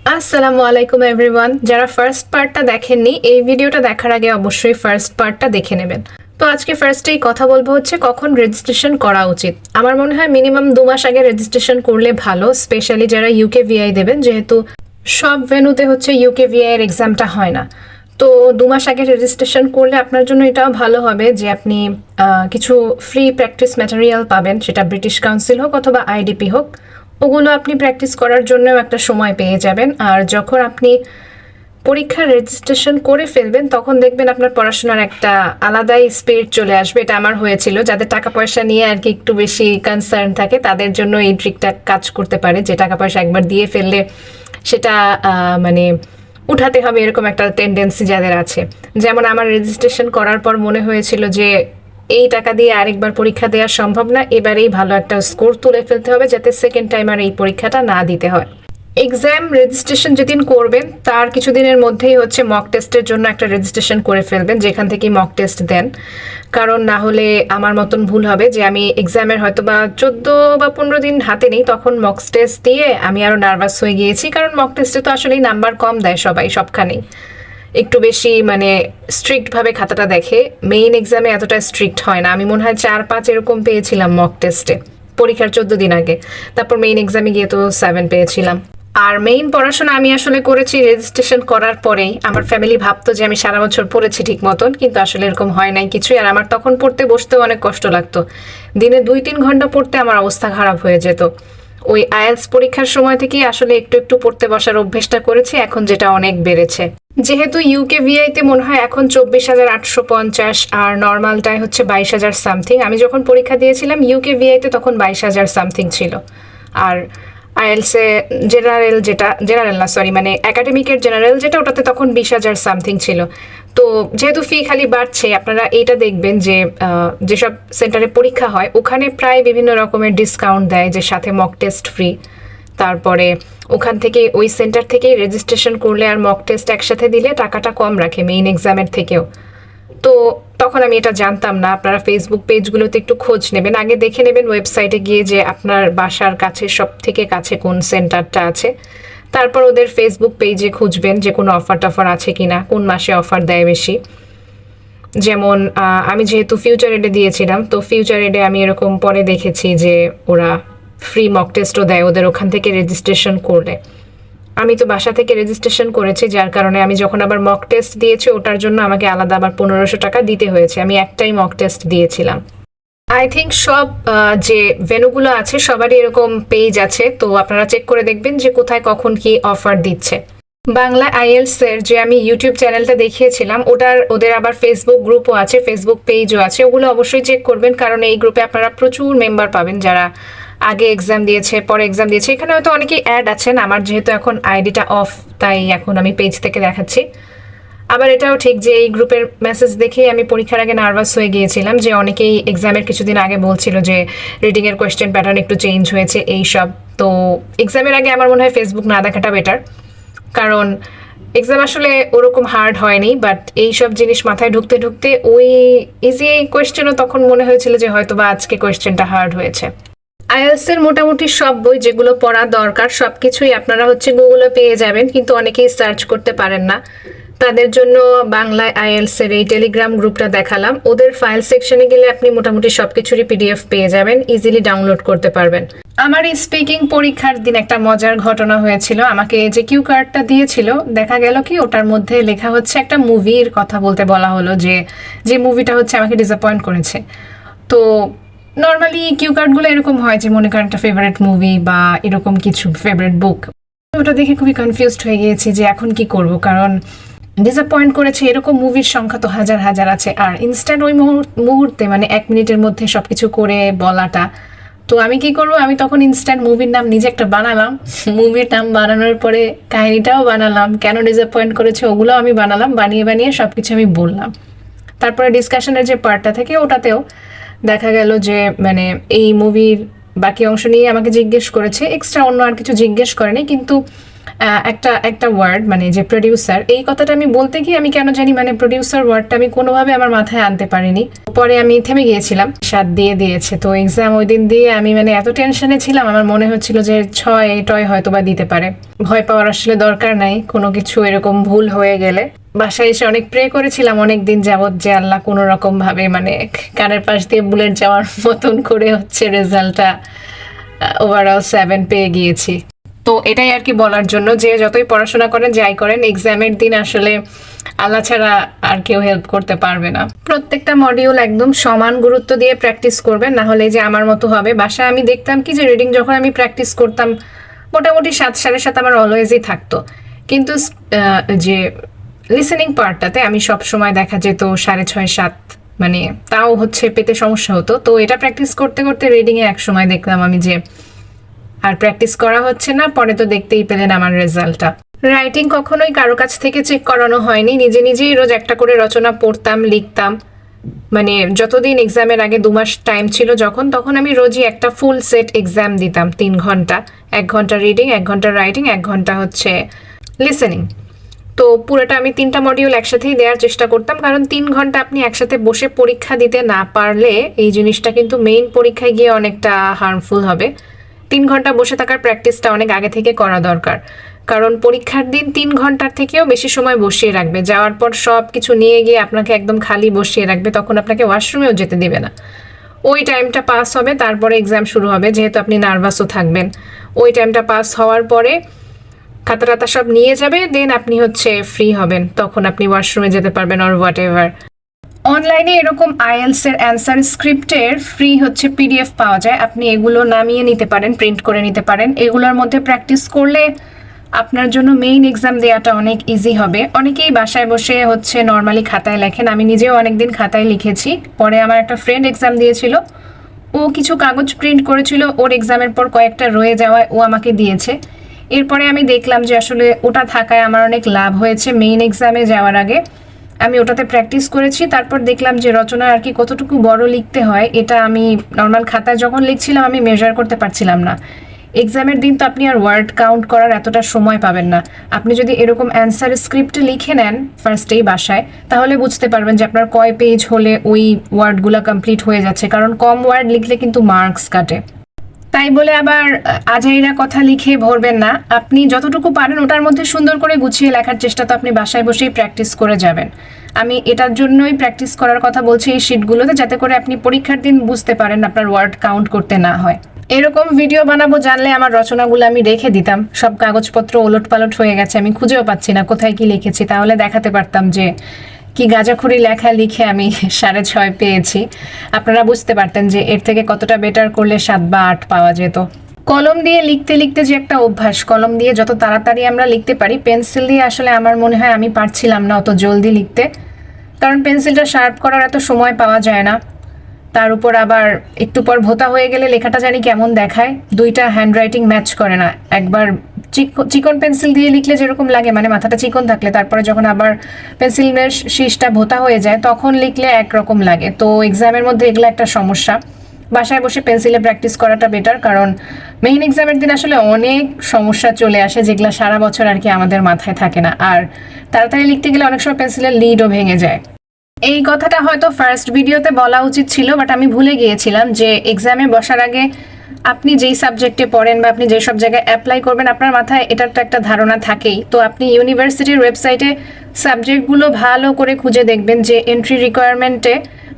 আসসালামু আলাইকুম এভরিওয়ান। যারা ফার্স্ট পার্টটা দেখেননি, এই ভিডিওটা দেখার আগে অবশ্যই ফার্স্ট পার্টটা দেখে নেবেন। তো আজকে ফার্স্টেই কথা বলবো হচ্ছে কখন রেজিস্ট্রেশন করা উচিত। আমার মনে হয় মিনিমাম 2 মাস আগে রেজিস্ট্রেশন করলে ভালো, স্পেশালি যারা ইউকে ভিআই দেবেন, যেহেতু সব ভেন্যুতে হচ্ছে ইউকে ভিআই এর এক্সামটা হয় না। তো 2 মাস আগে রেজিস্ট্রেশন করলে আপনার জন্য এটাও ভালো হবে যে আপনি কিছু ফ্রি প্র্যাকটিস ম্যাটেরিয়াল পাবেন, সেটা ব্রিটিশ কাউন্সিল হোক অথবা আইডিপি হোক। ওগুলো আপনি প্র্যাকটিস করার জন্যও একটা সময় পেয়ে যাবেন। আর যখন আপনি পরীক্ষার রেজিস্ট্রেশন করে ফেলবেন তখন দেখবেন আপনার পড়াশোনার একটা আলাদাই স্পিরিট চলে আসবে। এটা আমার হয়েছিল। যাদের টাকা পয়সা নিয়ে আর কি একটু বেশি কনসার্ন থাকে তাদের জন্য এই ট্রিকটা কাজ করতে পারে, যে টাকা পয়সা একবার দিয়ে ফেললে সেটা মানে উঠাতে হবে এরকম একটা টেন্ডেন্সি যাদের আছে। যেমন আমার রেজিস্ট্রেশন করার পর মনে হয়েছিল যে এই টাকা দিয়ে আরেকবার পরীক্ষা দেওয়া সম্ভব না, এবারেই ভালো একটা স্কোর তুলে ফেলতে হবে যাতে সেকেন্ড টাইম আর এই পরীক্ষাটা না দিতে হয়। এক্সাম রেজিস্ট্রেশন যেদিন করবেন তার কিছুদিনের মধ্যেই হচ্ছে মক টেস্টের জন্য একটা রেজিস্ট্রেশন করে ফেলবেন, যেখান থেকে মক টেস্ট দেন। কারণ না হলে আমার মতন ভুল হবে যে আমি এক্সামের হয়তো বা 14 বা 15 দিন হাতে নেই, তখন মক টেস্ট দিয়ে আমি আরও নার্ভাস হয়ে গিয়েছি। কারণ মক টেস্টে তো আসলেই নাম্বার কম দেয় সবাই সবখানেই, একটু বেশি মানে স্ট্রিক্টভাবে খাতাটা দেখে। মেইন এক্সামে এতটা স্ট্রিক্ট হয় না। আমি মনে হয় 4-5 এরকম পেয়েছিলাম মক টেস্টে পরীক্ষার 14 দিন আগে। তারপর মেইন এক্সামে গিয়ে তো 7 পেয়েছিলাম। আর মেইন পড়াশোনা আমি আসলে করেছি রেজিস্ট্রেশন করার পরেই। আমার ফ্যামিলি ভাবতো যে আমি সারা বছর পড়েছি ঠিক মতন, কিন্তু আসলে এরকম হয় নাই কিছুই। আর আমার তখন পড়তে বসতেও অনেক কষ্ট লাগতো। দিনে 2-3 ঘন্টা পড়তে আমার অবস্থা খারাপ হয়ে যেত। ওই আইএলটিএস পরীক্ষার সময় থেকেই আসলে একটু একটু পড়তে বসার অভ্যেসটা করেছি, এখন যেটা অনেক বেড়েছে। যেহেতু ইউকে ভিআইতে মনে হয় এখন 24,850 আর নর্মালটাই হচ্ছে 22,000 সামথিং। আমি যখন পরীক্ষা দিয়েছিলাম ইউকে ভিআইতে তখন 22,000 সামথিং ছিল। আর আইএলসে জেনারেল না সরি, মানে একাডেমিকের জেনারেল যেটা, ওটাতে তখন 20,000 সামথিং ছিল। তো যেহেতু ফি খালি বাড়ছে, আপনারা এইটা দেখবেন যে যেসব সেন্টারে পরীক্ষা হয় ওখানে প্রায় বিভিন্ন রকমের ডিসকাউন্ট দেয়, যে সাথে মক টেস্ট ফ্রি। তারপরে ওখান থেকে ওই সেন্টার থেকেই রেজিস্ট্রেশন করলে আর মক টেস্ট একসাথে দিলে টাকাটা কম রাখে মেইন এক্সামের থেকেও। তো তখন আমি এটা জানতাম না। আপনারা ফেসবুক পেজগুলোতে একটু খোঁজ নেবেন, আগে দেখে নেবেন ওয়েবসাইটে গিয়ে যে আপনার বাসার কাছে সব থেকে কাছে কোন সেন্টারটা আছে। তারপর ওদের ফেসবুক পেজে খুঁজবেন যে কোনো অফার টফার আছে কিনা, কোন মাসে অফার দেয় বেশি। যেমন আমি যেহেতু ফিউচার এডে দিয়েছিলাম, তো ফিউচার এডে আমি এরকম পরে দেখেছি যে ওরা ফ্রি মক টেস্টও দেয় ওদের ওখান থেকে রেজিস্ট্রেশন করলে। আমি তো বাসা থেকে রেজিস্ট্রেশন করেছি, যার কারণে আমি যখন আবার মক টেস্ট দিয়েছি ওটার জন্য আমাকে আলাদা আবার 1500 টাকা দিতে হয়েছে। আমি একটাই মক টেস্ট দিয়েছিলাম। আই থিঙ্ক সব যে ভেন্যুগুলো আছে সবারই এরকম পেজ আছে, তো আপনারা চেক করে দেখবেন যে কোথায় কখন কি অফার দিচ্ছে। বাংলা আইএলটিএস এর যে আমি ইউটিউব চ্যানেলটা দেখিয়েছিলাম ওদের আবার ফেসবুক গ্রুপও আছে, ফেসবুক পেজও আছে। ওগুলো অবশ্যই চেক করবেন, কারণ এই গ্রুপে আপনারা প্রচুর মেম্বার পাবেন যারা আগে এক্সাম দিয়েছে, পরে এক্সাম দিয়েছে। এখানে হয়তো অনেকেই অ্যাড আছেন, আমার যেহেতু এখন আইডিটা অফ তাই এখন আমি পেজ থেকে দেখাচ্ছি। আবার এটাও ঠিক যে এই গ্রুপের মেসেজ দেখেই আমি পরীক্ষার আগে নার্ভাস হয়ে গিয়েছিলাম, যে অনেকেই এক্সামের কিছুদিন আগে বলছিল যে রিডিংয়ের কোয়েশ্চেন প্যাটার্ন একটু চেঞ্জ হয়েছে এইসব। তো এক্সামের আগে আমার মনে হয় ফেসবুক না দেখাটা বেটার, কারণ এক্সাম আসলে ওরকম হার্ড হয়নি, বাট এইসব জিনিস মাথায় ঢুকতে ঢুকতে ওই ইজি কোয়েশ্চেনও তখন মনে হয়েছিল যে হয়তো বা আজকে কোয়েশ্চেনটা হার্ড হয়েছে। আইএলটিএস এর মোটামুটি সব বই যেগুলো পড়া দরকার সবকিছুই আপনারা হচ্ছে গুগলে পেয়ে যাবেন, কিন্তু অনেকেই সার্চ করতে পারেন না। তাদের জন্য বাংলায় আইএলটিএস এর এই টেলিগ্রাম গ্রুপটা দেখালাম। ওদের ফাইল সেকশনে গেলে আপনি মোটামুটি সবকিছুরই পিডিএফ পেয়ে যাবেন, ইজিলি ডাউনলোড করতে পারবেন। আমার এই স্পিকিং পরীক্ষার দিন একটা মজার ঘটনা হয়েছিল। আমাকে যে কিউ কার্ডটা দিয়েছিল, দেখা গেল কি ওটার মধ্যে লেখা হচ্ছে একটা মুভির কথা বলতে বলা হলো, যে মুভিটা হচ্ছে আমাকে ডিসঅ্যাপয়েন্ট করেছে। তো নর্মালি কিউ কার্ডগুলো এরকম হয় যে মনে করেন একটা ফেভারিট মুভি বা এরকম কিছু, ফেভারিট বুক। ওটা দেখে খুবই কনফিউজড হয়ে গিয়েছি যে এখন কি করব, কারণ ডিসঅ্যাপয়েন্ট করেছে এরকম মুভির সংখ্যা তো হাজার হাজার আছে। আর ইনস্ট্যান্ট ওই মুহূর্তে মানে 1 মিনিটের মধ্যে সবকিছু করে বলাটা, তো আমি কি করবো, আমি তখন ইনস্ট্যান্ট মুভির নাম নিজে একটা বানালাম। মুভির নাম বানানোর পরে কাহিনীটাও বানালাম, কেন ডিসঅ্যাপয়েন্ট করেছে ওগুলো আমি বানালাম, বানিয়ে বানিয়ে সবকিছু আমি বললাম। তারপরে ডিসকাশনের যে পার্টটা থাকে ওটাতেও দেখা গেল যে মানে এই মুভির বাকি অংশ নিয়ে আমাকে জিজ্ঞেস করেছে, এক্সট্রা অন্য আর কিছু জিজ্ঞেস করেনি। কিন্তু একটা একটা ওয়ার্ড মানে যে প্রডিউসার, এই কথাটা আমি বলতে গিয়ে আমি কেন জানি মানে প্রডিউসার ওয়ার্ডটা আমি কোনোভাবে আমার মাথায় আনতে পারিনি। পরে আমি থেমে গিয়েছিলাম, 7 দিয়ে দিয়েছে। তো এক্সাম ওই দিন দিয়ে আমি মানে এত টেনশনে ছিলাম, আমার মনে হচ্ছিল যে 6 টয় হয়তো বা দিতে পারে। ভয় পাওয়ার আসলে দরকার নাই কোনো কিছু এরকম ভুল হয়ে গেলে। বাসায় এসে অনেক প্রে করেছিলাম অনেক দিন যাবত যে আল্লাহ কোনো রকম ভাবে মানে কানের পাশ দিয়ে বুলেট যাওয়ার মতন করে হচ্ছে রেজাল্টটা ওভারঅল 7 পেয়ে গিয়েছি। তো এটাই আর কি বলার জন্য যে যতই পড়াশোনা করেন যাই করেন এক্সামের দিন আসলে আল্লাহ ছাড়া আর কেউ হেল্প করতে পারবে না। প্রত্যেকটা মডিউল একদম সমান গুরুত্ব দিয়ে প্র্যাকটিস করবেন, না হলে যে আমার মতো হবে। বাসায় আমি দেখতাম কি যে রিডিং যখন আমি প্র্যাকটিস করতাম মোটামুটি 7 7.5 আমার অলওয়েজই থাকতো, কিন্তু যে লিসেনিং পার্টটাতে আমি সব সময় দেখা যেত 6.5 7, মানে তাও হচ্ছে পেতে সমস্যা হতো। তো এটা প্র্যাকটিস করতে করতে রিডিংয়ে এক সময় দেখলাম আমি যে আর প্র্যাকটিস করা হচ্ছে না, পরে তো দেখতেই পেলেন আমার রেজাল্টটা। রাইটিং কখনোই কারো কাছ থেকে চেক করানো হয়নি, নিজে নিজেই রোজ একটা করে রচনা পড়তাম, লিখতাম। মানে যতদিন এক্সামের আগে 2 মাস টাইম ছিল যখন, তখন আমি রোজই একটা ফুল সেট এক্সাম দিতাম 3 ঘন্টা, 1 ঘন্টা রিডিং, 1 ঘন্টা রাইটিং, 1 ঘন্টা হচ্ছে লিসেনিং। তো পুরোটা আমি 3টা মডিউল একসাথেই দেওয়ার চেষ্টা করতাম, কারণ 3 ঘন্টা আপনি একসাথে বসে পরীক্ষা দিতে না পারলে এই জিনিসটা কিন্তু মেইন পরীক্ষায় গিয়ে অনেকটা হার্মফুল হবে। 3 ঘন্টা বসে থাকার প্র্যাকটিসটা অনেক আগে থেকে করা দরকার, কারণ পরীক্ষার দিন 3 ঘন্টার থেকেও বেশি সময় বসিয়ে রাখবে। যাওয়ার পর সব কিছু নিয়ে গিয়ে আপনাকে একদম খালি বসিয়ে রাখবে, তখন আপনাকে ওয়াশরুমেও যেতে দিবে না। ওই টাইমটা পাস হবে, তারপরে এক্সাম শুরু হবে, যেহেতু আপনি নার্ভাসও থাকবেন। ওই টাইমটা পাস হওয়ার পরে খাতা টাতা সব নিয়ে যাবে, দেন আপনি হচ্ছে ফ্রি হবেন, তখন আপনি ওয়াশরুমে যেতে পারবেন অর হোয়াট এভার। অনলাইনে এরকম আইএলস এর অ্যান্সার স্ক্রিপ্টের ফ্রি হচ্ছে পিডিএফ পাওয়া যায়, আপনি এগুলো নামিয়ে নিতে পারেন, প্রিন্ট করে নিতে পারেন। এগুলোর মধ্যে প্র্যাকটিস করলে আপনার জন্য মেইন এক্সাম দেওয়াটা অনেক ইজি হবে। অনেকেই বাসায় বসে হচ্ছে নর্মালি খাতায় লেখেন, আমি নিজেও অনেকদিন খাতায় লিখেছি। পরে আমার একটা ফ্রেন্ড এক্সাম দিয়েছিল, ও কিছু কাগজ প্রিন্ট করেছিল, ওর এক্সামের পর কয়েকটা রয়ে যাওয়ায় ও আমাকে দিয়েছে। এরপরে আমি দেখলাম যে আসলে ওটা থাকায় আমার অনেক লাভ হয়েছে। মেইন এক্সামে যাওয়ার আগে আমি ওটাতে প্র্যাকটিস করেছি, তারপর দেখলাম যে রচনা আর কি কতটুকু বড় লিখতে হয়, এটা আমি নর্মাল খাতায় যখন লিখছিলাম আমি মেজার করতে পারছিলাম না। এক্সামের দিন তো আপনি আর ওয়ার্ড কাউন্ট করার এতটা সময় পাবেন না। আপনি যদি এরকম অ্যান্সার স্ক্রিপ্ট লিখে নেন ফার্স্টেই বাসায়, তাহলে বুঝতে পারবেন যে আপনার কয় পেজ হলে ওই ওয়ার্ডগুলো কমপ্লিট হয়ে যাচ্ছে, কারণ কম ওয়ার্ড লিখলে কিন্তু মার্কস কাটে। তাই বলে আবার আজাইরা কথা লিখে ভরবেন না, আপনি যতটুকু পারেন ওটার মধ্যে সুন্দর করে গুছিয়ে লেখার চেষ্টা তো আপনি বাসায় বসেই প্র্যাকটিস করে যাবেন। আমি এটার জন্যই প্র্যাকটিস করার কথা বলছি এই শিটগুলোতে, যাতে করে আপনি পরীক্ষার দিন বুঝতে পারেন আপনার ওয়ার্ড কাউন্ট করতে না হয়। এরকম ভিডিও বানাবো জানলে আমার রচনাগুলো আমি রেখে দিতাম, সব কাগজপত্র ওলট পালট হয়ে গেছে, আমি খুঁজেও পাচ্ছি না কোথায় কি লিখেছি, তাহলে দেখাতে পারতাম যে কি গাঁজাখুরি লেখা লিখে আমি 6.5 পেয়েছি। আপনারা বুঝতে পারতেন যে এর থেকে কতটা বেটার করলে 7 বা 8 পাওয়া যেত। কলম দিয়ে লিখতে লিখতে যে একটা অভ্যাস, কলম দিয়ে যত তাড়াতাড়ি আমরা লিখতে পারি, পেন্সিল দিয়ে আসলে আমার মনে হয় আমি পারছিলাম না অত জলদি লিখতে, কারণ পেন্সিলটা শার্প করার এত সময় পাওয়া যায় না। তার উপর আবার একটু পর ভোতা হয়ে গেলে লেখাটা জানি কেমন দেখায়, 2টা হ্যান্ডরাইটিং ম্যাচ করে না। একবার চিকন পেন্সিল দিয়ে লিখলে যেরকম লাগে, মানে মাথাটা চিকন থাকলে, তারপরে যখন আবার পেন্সিলের শীষটা ভোতা হয়ে যায় তখন লিখলে একরকম লাগে। তো এক্সামের মধ্যে এগুলো একটা সমস্যা। বাসায় বসে পেন্সিলে প্র্যাকটিস করাটা বেটার, কারণ মেইন এক্সামের দিন আসলে অনেক সমস্যা চলে আসে যেগুলো সারা বছর আর কি আমাদের মাথায় থাকে না, আর তাড়াতাড়ি লিখতে গেলে অনেক সময় পেন্সিলের লিডও ভেঙে যায়। এই কথাটা হয়তো ফার্স্ট ভিডিওতে বলা উচিত ছিল, বাট আমি ভুলে গিয়েছিলাম যে এক্সামে বসার আগে আপনি যেই সাবজেক্টে পড়েন বা আপনি যেসব জায়গায় অ্যাপ্লাই করবেন, আপনার মাথায় এটার তো একটা ধারণা থাকেই। তো আপনি ইউনিভার্সিটির ওয়েবসাইটে সাবজেক্টগুলো ভালো করে খুঁজে দেখবেন যে এন্ট্রি রিকোয়ারমেন্টে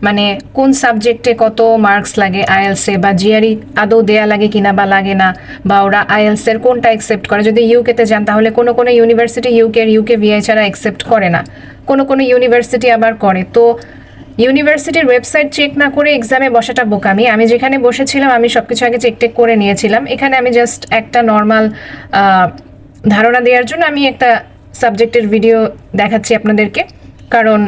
মানে কোন সাবজেক্টে কত মার্কস লাগে আইএলসে, বা জিআরই আদৌ দেয়া লাগে কিনা বা লাগে না, বা ওরা আইএলসের কোনটা অ্যাকসেপ্ট করে। যদি ইউকেতে যান তাহলে কোনো কোনো ইউনিভার্সিটি ইউকে ভিআই ছাড়া অ্যাকসেপ্ট করে না, কোনো কোনো ইউনিভার্সিটি আবার করে। তো ইউনিভার্সিটির ওয়েবসাইট চেক না করে এক্সামে বসাটা বোকামি। আমি যেখানে বসেছিলাম আমি সব কিছু আগে চেক টেক করে নিয়েছিলাম। এখানে আমি জাস্ট একটা নর্মাল ধারণা দেওয়ার জন্য আমি একটা সাবজেক্টের ভিডিও দেখাচ্ছি আপনাদেরকে, কারণ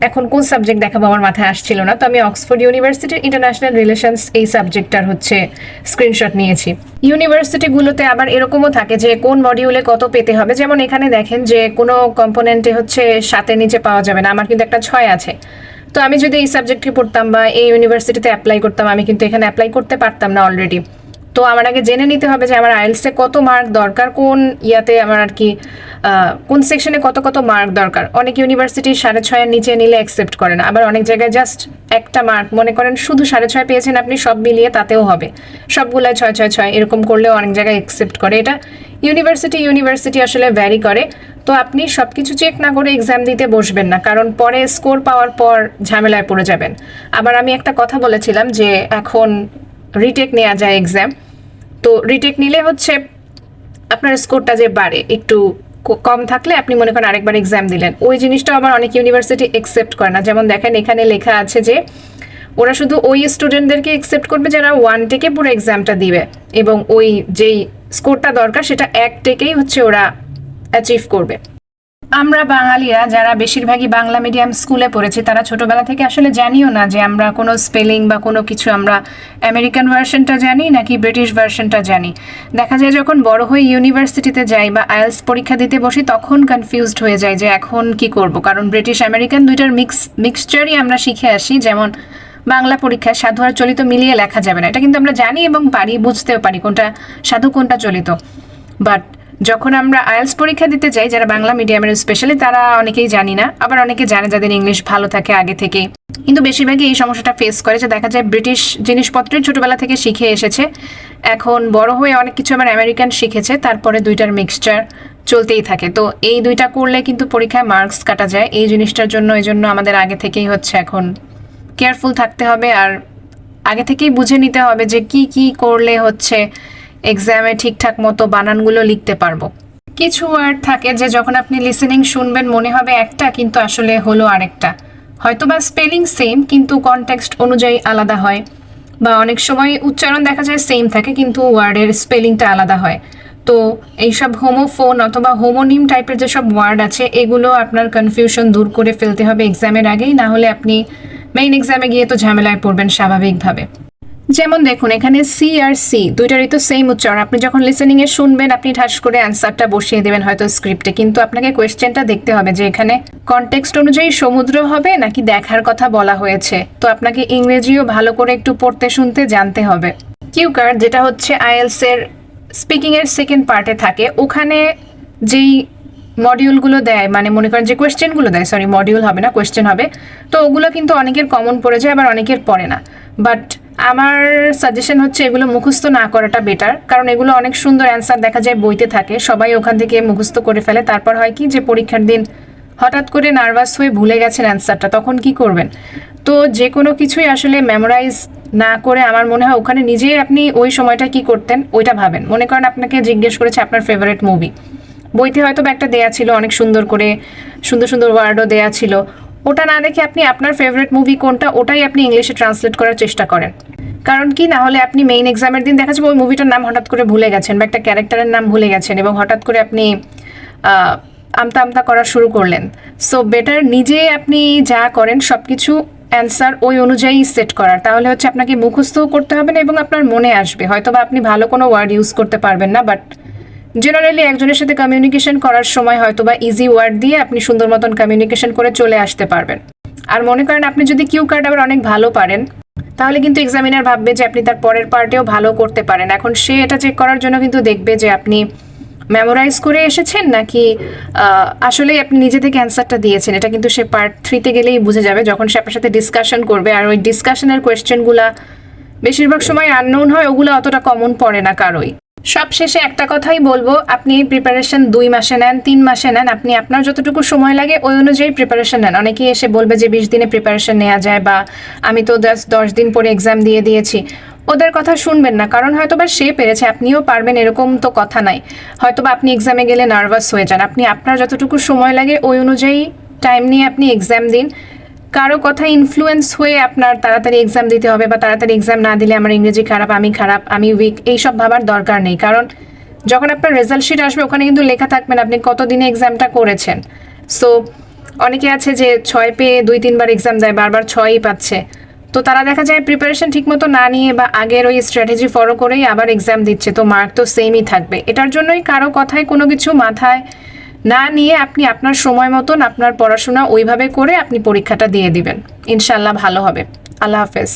এখন কোন সাবজেক্ট দেখাবো আমার মাথায় আসছিল না। তো আমি অক্সফোর্ড ইউনিভার্সিটির ইন্টারন্যাশনাল রিলেশনস এই সাবজেক্টটার হচ্ছে স্ক্রিনশট নিয়েছি। ইউনিভার্সিটিগুলোতে আবার এরকমও থাকে যে কোন মডিউলে কত পেতে হবে, যেমন এখানে দেখেন যে কোনো কম্পোনেন্টে হচ্ছে 7-এর নিচে পাওয়া যাবে না, আমার কিন্তু একটা 6 আছে। তো আমি যদি এই সাবজেক্টে পড়তাম বা এই ইউনিভার্সিটিতে অ্যাপ্লাই করতাম, আমি কিন্তু এখানে অ্যাপ্লাই করতে পারতাম না অলরেডি। তো আমার আগে জেনে নিতে হবে যে আমার আইএলসে কত মার্ক দরকার, কোন ইয়াতে আমার আর কি কোন সেকশনে কত কত মার্ক দরকার। অনেক ইউনিভার্সিটি 6.5-এর নিচে নিলে অ্যাকসেপ্ট করে না, আবার অনেক জায়গায় জাস্ট একটা মার্ক, মনে করেন শুধু 6.5 পেয়েছেন আপনি, সব মিলিয়ে তাতেও হবে, সবগুলাই 6-6-6 এরকম করলেও অনেক জায়গায় অ্যাকসেপ্ট করে। এটা ইউনিভার্সিটি আসলে ভ্যারি করে। তো আপনি সব কিছু চেক না করে এক্সাম দিতে বসবেন না, কারণ পরে স্কোর পাওয়ার পর ঝামেলায় পড়ে যাবেন। আবার আমি একটা কথা বলেছিলাম যে এখন রিটেক নেওয়া যায় এক্সাম, তো রিটেক নিলে হচ্ছে আপনার স্কোরটা যে বাড়ে, একটু কম থাকলে আপনি মনে করেন আরেকবার এক্সাম দিলেন, ওই জিনিসটা আবার অনেক ইউনিভার্সিটি একসেপ্ট করে না। যেমন দেখেন এখানে লেখা আছে যে ওরা শুধু ওই স্টুডেন্টদেরকে একসেপ্ট করবে যারা 1 টেকে পুরো এক্সামটা দিবে, এবং ওই যেই স্কোরটা দরকার সেটা 1 টেকেই হচ্ছে ওরা অ্যাচিভ করবে। আমরা বাঙালিরা যারা বেশিরভাগই বাংলা মিডিয়াম স্কুলে পড়েছি, তারা ছোটবেলা থেকে আসলে জানিও না যে আমরা কোনো স্পেলিং বা কোনো কিছু আমরা আমেরিকান ভার্সনটা জানি নাকি ব্রিটিশ ভার্সনটা জানি। দেখা যায় যখন বড় হয়ে ইউনিভার্সিটিতে যাই বা আইএলস পরীক্ষা দিতে বসি, তখন কনফিউজড হয়ে যায় যে এখন কি করব, কারণ ব্রিটিশ আমেরিকান দুইটার মিক্সচারই আমরা শিখে আসি। যেমন বাংলা পরীক্ষায় সাধু আর চলিত মিলিয়ে লেখা যাবে না, এটা কিন্তু আমরা জানি এবং পারি, বুঝতেও পারি কোনটা সাধু কোনটা চলিত। বাট যখন আমরা আইএলস পরীক্ষা দিতে যাই, যারা বাংলা মিডিয়ামের স্পেশালি, তারা অনেকেই জানি না, আবার অনেকে জানে যাদের ইংলিশ ভালো থাকে আগে থেকে, কিন্তু বেশিরভাগই এই সমস্যাটা ফেস করে যে দেখা যায় ব্রিটিশ জিনিসপত্রই ছোটবেলা থেকে শিখে এসেছে, এখন বড় হয়ে অনেক কিছু আবার আমেরিকান শিখেছে, তারপরে দুইটার মিক্সচার চলতেই থাকে। তো এই দুইটা করলে কিন্তু পরীক্ষায় মার্কস কাটা যায়। এই জিনিসটার জন্য আমাদের আগে থেকেই হচ্ছে এখন কেয়ারফুল থাকতে হবে, আর আগে থেকেই বুঝে নিতে হবে যে কি কি করলে হচ্ছে এক্সামে ঠিকঠাক মতো বানানগুলো লিখতে পারবো। কিছু ওয়ার্ড থাকে যে যখন আপনি লিসেনিং শুনবেন মনে হবে একটা, কিন্তু আসলে হলো আরেকটা। হয়তো বা স্পেলিং সেম কিন্তু কনটেক্সট অনুযায়ী আলাদা হয়, বা অনেক সময় উচ্চারণ দেখা যায় সেম থাকে কিন্তু ওয়ার্ডের স্পেলিংটা আলাদা হয়। তো এইসব হোমোফোন অথবা হোমোনিম টাইপের যেসব ওয়ার্ড আছে, এগুলো আপনার কনফিউশন দূর করে ফেলতে হবে এক্সামের আগেই, না হলে আপনি মেইন এক্সামে গিয়ে তো ঝামেলায় পড়বেন স্বাভাবিকভাবে। যেমন দেখুন এখানে সি আর সি দুইটারই তো সেম উচ্চারণ। আপনি যখন লিসেনিংয়ে শুনবেন আপনি ঠাস করে অ্যান্সারটা বসিয়ে দেবেন হয়তো স্ক্রিপ্টে, কিন্তু আপনাকে কোয়েশ্চেনটা দেখতে হবে যে এখানে কনটেক্সট অনুযায়ী সমুদ্র হবে নাকি দেখার কথা বলা হয়েছে। তো আপনাকে ইংরেজিও ভালো করে একটু পড়তে শুনতে জানতে হবে। কিউ কার্ড যেটা হচ্ছে আইএলস এর স্পিকিং এর সেকেন্ড পার্টে থাকে, ওখানে যেই মডিউলগুলো দেয়, মানে মনে করেন যে কোয়েশ্চেনগুলো দেয়, সরি মডিউল হবে না কোয়েশ্চেন হবে, তো ওগুলো কিন্তু অনেকের কমন পড়ে যায় আবার অনেকের পড়ে না। বাট আমার সাজেশন হচ্ছে এগুলো মুখস্থ না করাটা বেটার, কারণ এগুলো অনেক সুন্দর অ্যান্সার দেখা যায় বইতে থাকে, সবাই ওখান থেকে মুখস্থ করে ফেলে। তারপর হয় কি যে পরীক্ষার দিন হঠাৎ করে নার্ভাস হয়ে ভুলে গেছেন অ্যান্সারটা, তখন কি করবেন? তো যে কোনো কিছুই আসলে মেমোরাইজ না করে আমার মনে হয় ওখানে নিজেই আপনি ওই সময়টা কি করতেন ওইটা ভাবেন। মনে করেন আপনাকে জিজ্ঞেস করেছে আপনার ফেভারিট মুভি, বইতে হয়তো একটা দেয়া ছিল অনেক সুন্দর করে, সুন্দর সুন্দর ওয়ার্ডও দেয়া ছিল, ওটা না দেখে আপনি আপনার ফেভারিট মুভি কোনটা ওটাই আপনি ইংলিশে ট্রান্সলেট করার চেষ্টা করেন। কারণ কি, না হলে আপনি মেইন এক্সামের দিন দেখা যাবে ওই মুভিটার নাম হঠাৎ করে ভুলে গেছেন বা একটা ক্যারেক্টারের নাম ভুলে গেছেন এবং হঠাৎ করে আপনি আমতা আমতা করা শুরু করলেন। সো বেটার নিজে আপনি যা করেন সব কিছু অ্যান্সার ওই অনুযায়ী সেট করার, তাহলে হচ্ছে আপনাকে মুখস্থও করতে হবে না এবং আপনার মনে আসবে। হয়তো বা আপনি ভালো কোনো ওয়ার্ড ইউজ করতে পারবেন না, বাট জেনারেলি একজনের সাথে কমিউনিকেশন করার সময় হয়তো বা ইজি ওয়ার্ড দিয়ে আপনি সুন্দর মতন কমিউনিকেশন করে চলে আসতে পারবেন। আর মনে করেন আপনি যদি কিউ কার্ড আবার অনেক ভালো পারেন, তাহলে কিন্তু এক্সামিনার ভাববে যে আপনি তার পরের পার্টেও ভালো করতে পারেন। এখন সে এটা চেক করার জন্য কিন্তু দেখবে যে আপনি মেমোরাইজ করে এসেছেন নাকি আসলেই আপনি নিজে থেকে অ্যান্সারটা দিয়েছেন। এটা কিন্তু সে পার্ট 3-তে গেলেই বুঝে যাবে যখন সে আপনার সাথে ডিসকাশন করবে। আর ওই ডিসকাশনের কোয়েশ্চেনগুলা বেশিরভাগ সময় আননোন হয়, ওগুলো অতটা কমন পড়ে না কারোই। সব শেষে একটা কথাই বলবো, আপনি প্রিপারেশন 2 মাসে নেন, 3 মাসে নেন, আপনি আপনার যতটুকু সময় লাগে ওই অনুযায়ী প্রিপারেশন নেন। অনেকেই এসে বলবে যে 20 দিনে প্রিপারেশন নেওয়া যায়, বা আমি তো 10 দিন পরে এক্সাম দিয়ে দিয়েছি। ওদের কথা শুনবেন না, কারণ হয়তোবা সে পেরেছে আপনিও পারবেন এরকম তো কথা নাই। হয়তোবা আপনি এক্সামে গেলে নার্ভাস হয়ে যান, আপনি আপনার যতটুকু সময় লাগে ওই অনুযায়ী টাইম নিয়ে আপনি এক্সাম দিন। কারো কথা ইনফ্লুয়েন্স হয়ে আপনার তাড়াতাড়ি এক্সাম দিতে হবে বা তাড়াতাড়ি এক্সাম না দিলে আমার ইংরেজি খারাপ, আমি উইক, এইসব ভাবার দরকার নেই। কারণ যখন আপনার রেজাল্ট শিট আসবে ওখানে কিন্তু লেখা থাকবেন আপনি কতদিনে এক্সামটা করেছেন। সো অনেকে আছে যে 6 পেয়ে 2-3 বার এক্সাম দেয়, বারবার 6ই পাচ্ছে, তো তারা দেখা যায় প্রিপারেশন ঠিকমতো না নিয়ে বা আগের ওই স্ট্র্যাটেজি ফলো করেই আবার এক্সাম দিচ্ছে, তো মার্ক তো সেমই থাকবে। এটার জন্যই কারো কথায় কোনো কিছু মাথায় না নিয়ে আপনি আপনার সময় মতন আপনার পড়াশোনা ওইভাবে করে আপনি পরীক্ষাটা দিয়ে দিবেন, ইনশাল্লাহ ভালো হবে। আল্লাহ হাফেজ।